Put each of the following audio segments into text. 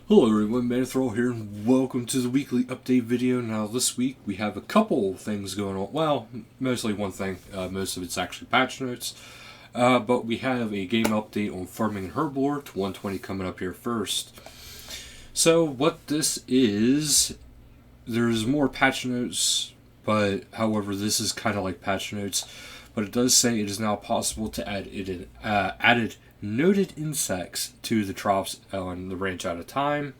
Hello everyone, Manithral here, and welcome to the weekly update video. Now this week we have a couple things going on. Well, mostly one thing. Most of it's actually patch notes. But we have a game update on Farming and Herblore to 120 coming up here first. So what this is, there's more patch notes, but however this is kind of like patch notes. But it does say it is now possible to add added noted insects to the troughs on the ranch at a time.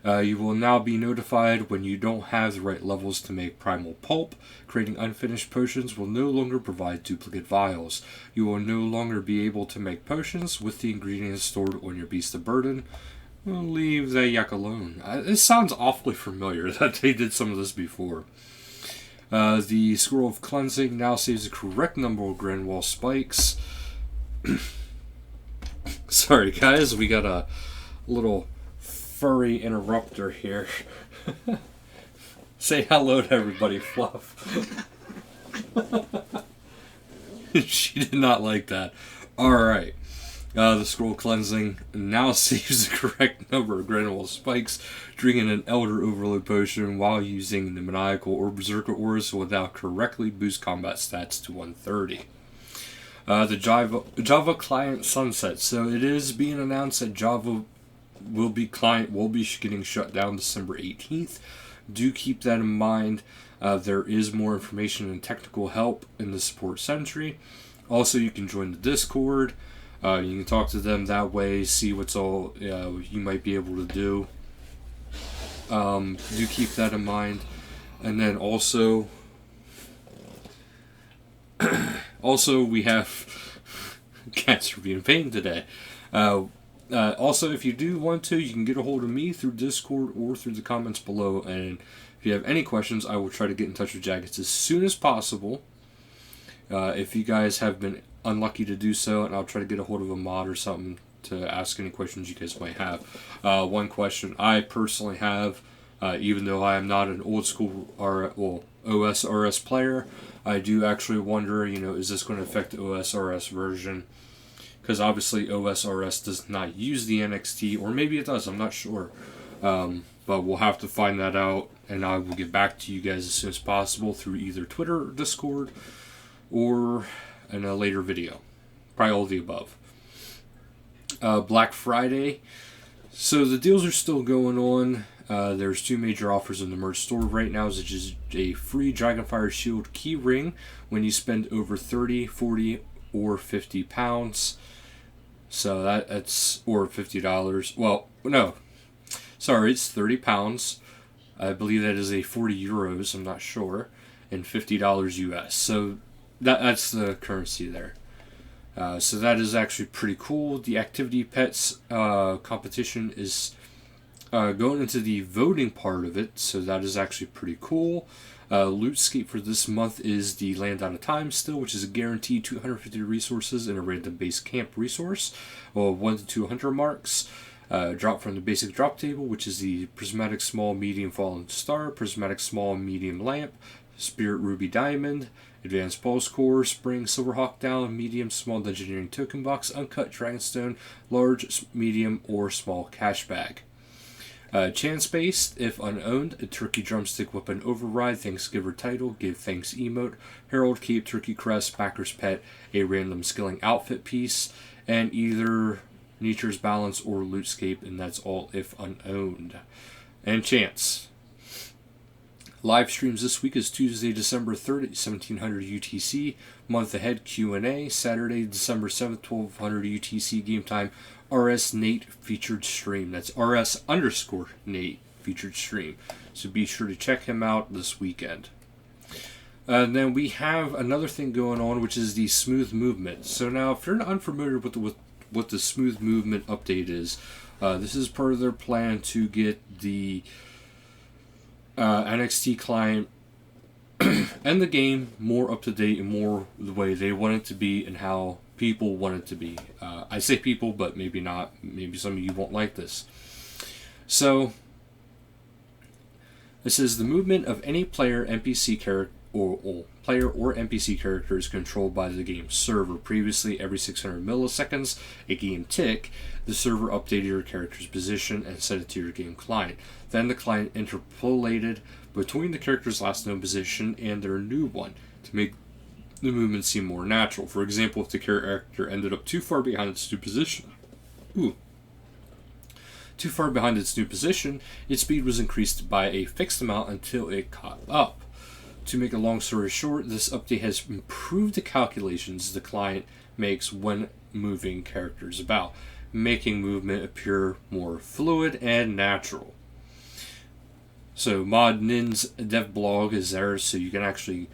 You will now be notified when you don't have the right levels to make primal pulp. Creating unfinished potions will no longer provide duplicate vials. You will no longer be able to make potions with the ingredients stored on your beast of burden. We'll leave that yak alone. It sounds awfully familiar that they did some of this before. The Scroll of Cleansing now saves the correct number of Grand Wall spikes. Sorry guys, we got a little furry interrupter here. Say hello to everybody, Fluff. She did not like that. Alright. The Scroll Cleansing now saves the correct number of Granule Spikes, drinking an Elder Overload Potion while using the Maniacal or Berserker Ores will now correctly boost combat stats to 130. The Java client sunset. So it is being announced that Java client will be getting shut down December 18th. Do keep that in mind. There is more information and technical help in the support century. Also, you can join the Discord. You can talk to them that way, see what's all you might be able to do. Do keep that in mind. And then also we have cats are being pain today. Also, if you do want to, you can get a hold of me through Discord or through the comments below. And if you have any questions, I will try to get in touch with Jackets as soon as possible. If you guys have been unlucky to do so, and I'll try to get a hold of a mod or something to ask any questions you guys might have. One question I personally have, even though I am not an old school OSRS player, I do actually wonder, is this going to affect the OSRS version? Because obviously OSRS does not use the NXT, or maybe it does, I'm not sure. But we'll have to find that out, and I will get back to you guys as soon as possible through either Twitter or Discord, or in a later video. Probably all of the above. Black Friday. So the deals are still going on. There's two major offers in the merch store right now, which is a free Dragonfire Shield key ring when you spend over 30, 40, or 50 pounds. So that's, or $50. Well, no. Sorry, it's 30 pounds. I believe that is a 40 euros, I'm not sure. And $50 US. So that's the currency there. So that is actually pretty cool. The Activity Pets competition is going into the voting part of it, so that is actually pretty cool. Lootscape for this month is the Land Out of Time still, which is a guaranteed 250 resources in a random base camp resource, 1 to 2 hunter marks. Drop from the basic drop table, which is the Prismatic Small, Medium, Fallen Star, Prismatic Small, Medium Lamp, Spirit Ruby Diamond, Advanced Pulse Core, Spring Silverhawk Down, Medium, Small Legendary Token Box, Uncut Dragonstone, Large, Medium, or Small Cash Bag. Chance-based, if unowned, a Turkey Drumstick Weapon Override, Thanksgiver Title, Give Thanks Emote, Herald Cape, Turkey Crest, Backer's Pet, a random skilling outfit piece, and either Nature's Balance or Lootscape, and that's all if unowned. And Chance. Live streams this week is Tuesday, December 3rd at 1700 UTC. Month ahead Q&A. Saturday, December 7th, 1200 UTC. Game time RS Nate featured stream. That's RS_Nate featured stream. So be sure to check him out this weekend. And then we have another thing going on, which is the Smooth Movement. So now, if you're unfamiliar with what the Smooth Movement update is, this is part of their plan to get the NXT client and the game more up to date and more the way they want it to be and how people want it to be. I say people, but maybe not. Maybe some of you won't like this. So it says the movement of any player, NPC character, or player or NPC character is controlled by the game server. Previously, every 600 milliseconds, a game tick, the server updated your character's position and set it to your game client. Then the client interpolated between the character's last known position and their new one to make the movement seem more natural. For example, if the character ended up too far behind its new position, its speed was increased by a fixed amount until it caught up. To make a long story short, this update has improved the calculations the client makes when moving characters about, making movement appear more fluid and natural. So ModNin's dev blog is there, so you can actually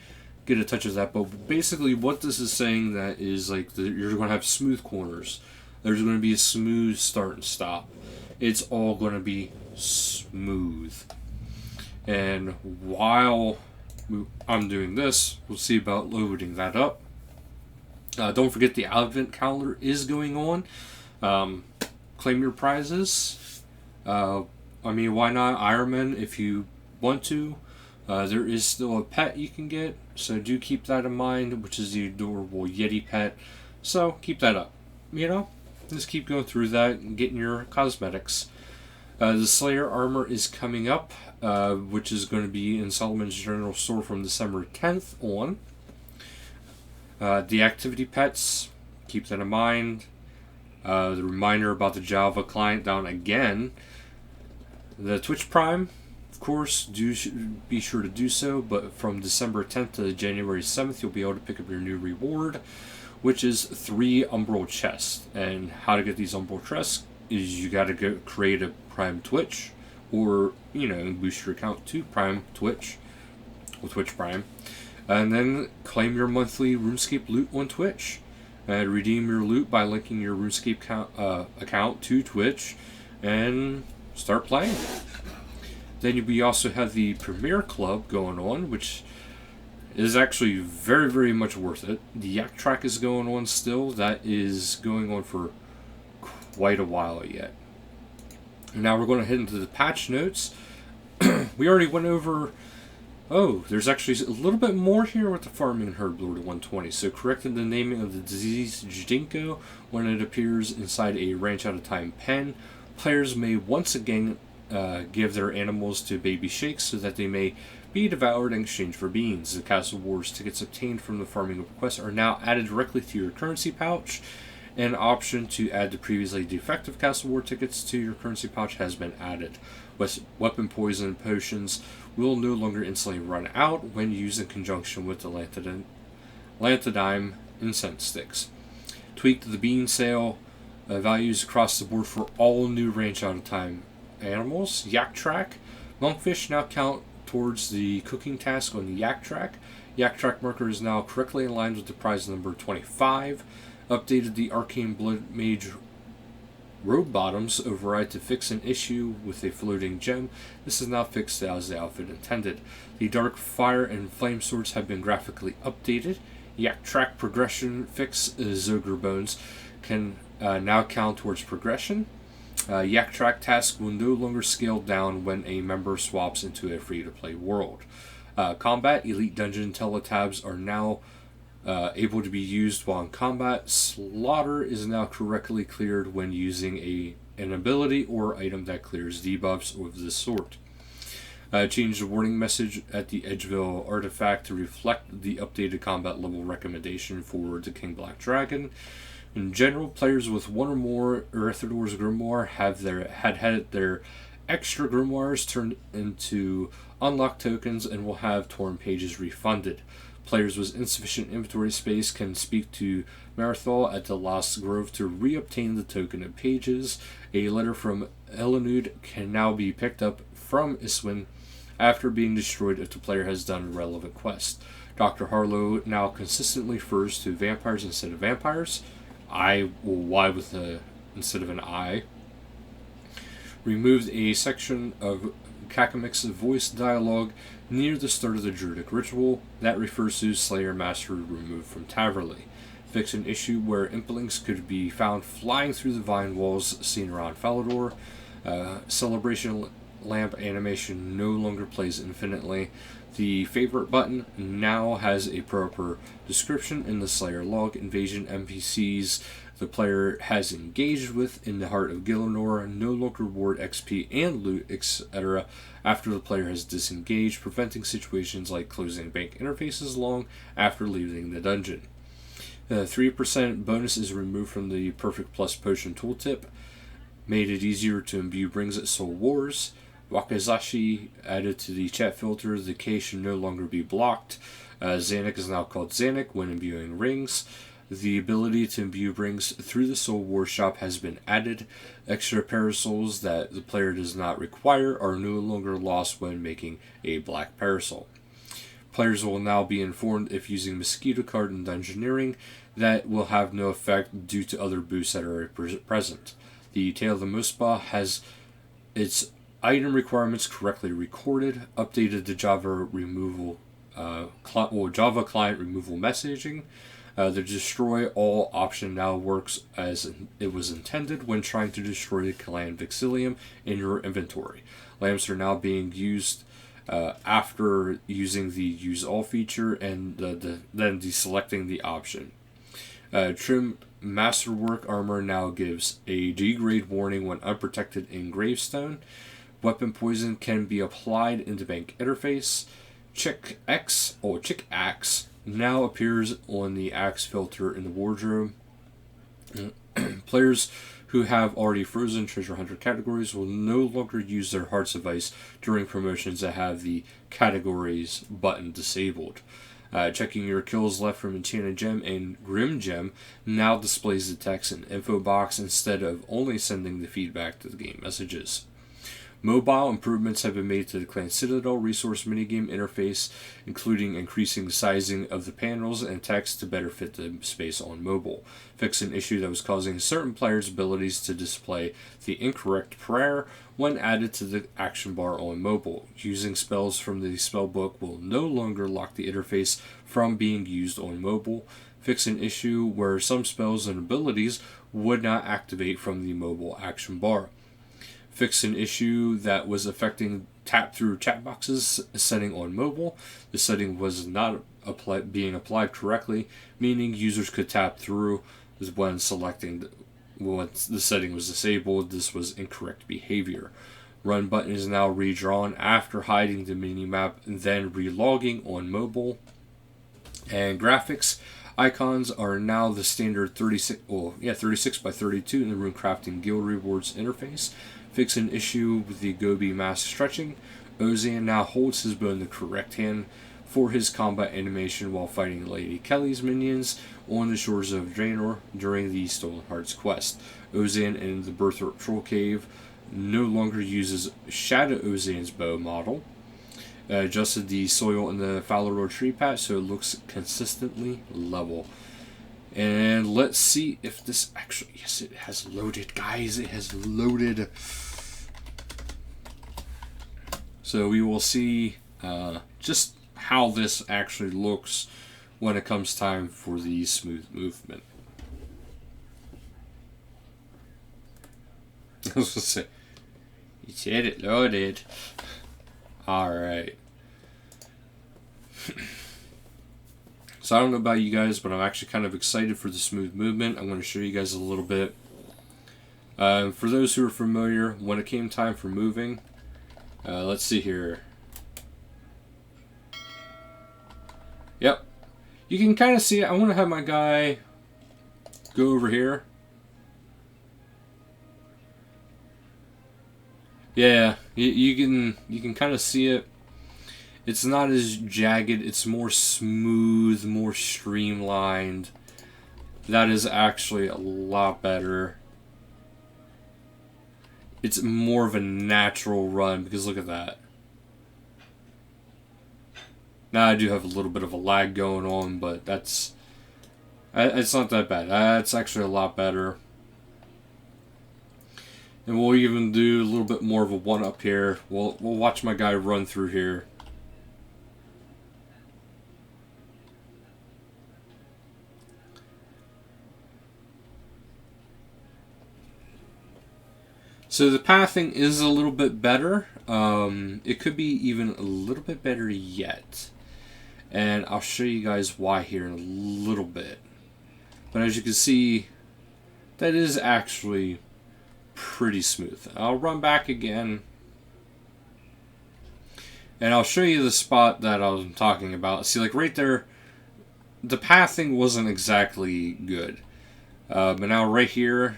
get a touch of that. But basically what this is saying that is like you're going to have smooth corners. There's going to be a smooth start and stop. It's all going to be smooth. And while I'm doing this, we'll see about loading that up. Don't forget the advent calendar is going on. Claim your prizes. Why not Ironman if you want to? There is still a pet you can get, so do keep that in mind, which is the adorable Yeti pet. So keep that up. Just keep going through that and getting your cosmetics. The Slayer armor is coming up, which is going to be in Solomon's General Store from December 10th on. The activity pets, keep that in mind. The reminder about the Java client down again. The Twitch Prime, of course, be sure to do so, but from December 10th to January 7th, you'll be able to pick up your new reward, which is 3 Umbral chests. And how to get these Umbral chests is you got to go create a Prime Twitch, or boost your account to Prime Twitch with Twitch Prime, and then claim your monthly RuneScape loot on Twitch, and redeem your loot by linking your RuneScape account to Twitch, and start playing. Then we also have the Premier Club going on, which is actually very, very much worth it. The Yak Track is going on still. That is going on for quite a while yet. Now we're going to head into the patch notes. We already went over... there's actually a little bit more here with the farming in Herblore to 120. So corrected the naming of the disease Jadinko when it appears inside a ranch out of time pen. Players may once again give their animals to baby shakes so that they may be devoured in exchange for beans. The Castle Wars tickets obtained from the farming quest are now added directly to your currency pouch. An option to add the previously defective Castle War tickets to your currency pouch has been added. Weapon poison potions will no longer instantly run out when used in conjunction with the Lantadime incense sticks. Tweaked the bean sale values across the board for all new range out of time animals. Yak Track. Monkfish now count towards the cooking task on the Yak Track. Yak Track marker is now correctly aligned with the prize number 25. Updated the Arcane Blood Mage robe bottoms override to fix an issue with a floating gem. This is now fixed as the outfit intended. The Dark Fire and Flame Swords have been graphically updated. Yak Track progression fix Zogre Bones can now count towards progression. Yak Track task will no longer scale down when a member swaps into a free-to-play world. Combat Elite Dungeon teletabs are now able to be used while in combat. Slaughter is now correctly cleared when using an ability or item that clears debuffs of this sort. Change the warning message at the Edgeville artifact to reflect the updated combat level recommendation for the King Black Dragon. In general, players with one or more Erythidor's Grimoire had their extra grimoires turned into unlocked tokens and will have torn pages refunded. Players with insufficient inventory space can speak to Manithral at the Lost Grove to reobtain the token of pages. A letter from Elenud can now be picked up from Iswin after being destroyed if the player has done a relevant quest. Dr. Harlow now consistently refers to vampires instead of vampires. Y instead of an I. Removed a section of Kakamix's voice dialogue near the start of the Druidic ritual that refers to Slayer Master removed from Taverley. Fix an issue where implings could be found flying through the vine walls seen around Falador. Celebration lamp animation no longer plays infinitely. The favorite button now has a proper description in the Slayer log. Invasion NPCs the player has engaged with in the heart of Gielinor no longer reward XP and loot, etc. after the player has disengaged, preventing situations like closing bank interfaces long after leaving the dungeon. The 3% bonus is removed from the Perfect Plus Potion tooltip, made it easier to imbue brings at Soul Wars. Wakizashi added to the chat filter, the K should no longer be blocked. Zanuck is now called Zanuck when imbuing rings. The ability to imbue rings through the Soul Wars shop has been added. Extra parasols that the player does not require are no longer lost when making a black parasol. Players will now be informed if using Mosquito Card in Dungeoneering that will have no effect due to other boosts that are present. The Tale of the Muspa has its item requirements correctly recorded, updated the Java removal, Java client removal messaging. The destroy all option now works as it was intended when trying to destroy the Clan Vixilium in your inventory. Lamps are now being used after using the use all feature and then deselecting the option. Trim Masterwork armor now gives a degrade warning when unprotected in Gravestone. Weapon poison can be applied in the bank interface. Chick Axe now appears on the axe filter in the wardrobe. Players who have already frozen treasure hunter categories will no longer use their Hearts of Ice during promotions that have the categories button disabled. Checking your kills left from Enchanted Gem and Grim Gem now displays the text and info box instead of only sending the feedback to the game messages. Mobile improvements have been made to the Clan Citadel resource minigame interface, including increasing the sizing of the panels and text to better fit the space on mobile. Fix an issue that was causing certain players' abilities to display the incorrect prayer when added to the action bar on mobile. Using spells from the spellbook will no longer lock the interface from being used on mobile. Fix an issue where some spells and abilities would not activate from the mobile action bar. Fix an issue that was affecting tap through chat boxes setting on mobile. The setting was not being applied correctly, meaning users could tap through when selecting once the setting was disabled. This was incorrect behavior. Run button is now redrawn after hiding the minimap and then relogging on mobile. And graphics icons are now the standard 36 by 32 in the Rune Crafting Guild Rewards interface. Fix an issue with the Gobi mask stretching. Ozan now holds his bow in the correct hand for his combat animation while fighting Lady Kelly's minions on the shores of Draenor during the Stolen Hearts quest. Ozan in the Birthright Troll Cave no longer uses Shadow Ozan's bow model. Adjusted the soil in the Falaror tree patch so it looks consistently level. And let's see if this actually... Yes, it has loaded, guys. It has loaded. So we will see just how this actually looks when it comes time for the smooth movement. I was going to say, you said it loaded. Alright. So I don't know about you guys, but I'm actually kind of excited for the smooth movement. I'm going to show you guys a little bit. For those who are familiar, when it came time for moving, let's see here. Yep. You can kind of see it. I want to have my guy go over here. Yeah, you can kind of see it. It's not as jagged, it's more smooth, more streamlined. That is actually a lot better. It's more of a natural run, because look at that. Now I do have a little bit of a lag going on, but it's not that bad. That's actually a lot better. And we'll even do a little bit more of a one-up here. We'll watch my guy run through here. So the pathing is a little bit better. It could be even a little bit better yet. And I'll show you guys why here in a little bit. But as you can see, that is actually pretty smooth. I'll run back again. And I'll show you the spot that I was talking about. See, like right there, the pathing wasn't exactly good. But now right here,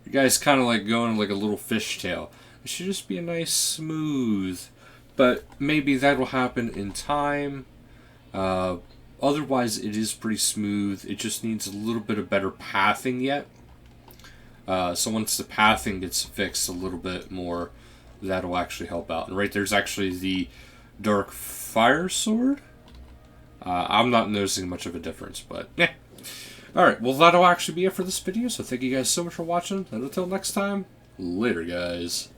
you guys kind of like going like a little fishtail. It should just be a nice smooth. But maybe that'll happen in time. Otherwise, it is pretty smooth. It just needs a little bit of better pathing yet. So once the pathing gets fixed a little bit more, that'll actually help out. And right there's actually the dark fire sword. I'm not noticing much of a difference, but yeah. Alright, well that'll actually be it for this video, so thank you guys so much for watching, and until next time, later guys.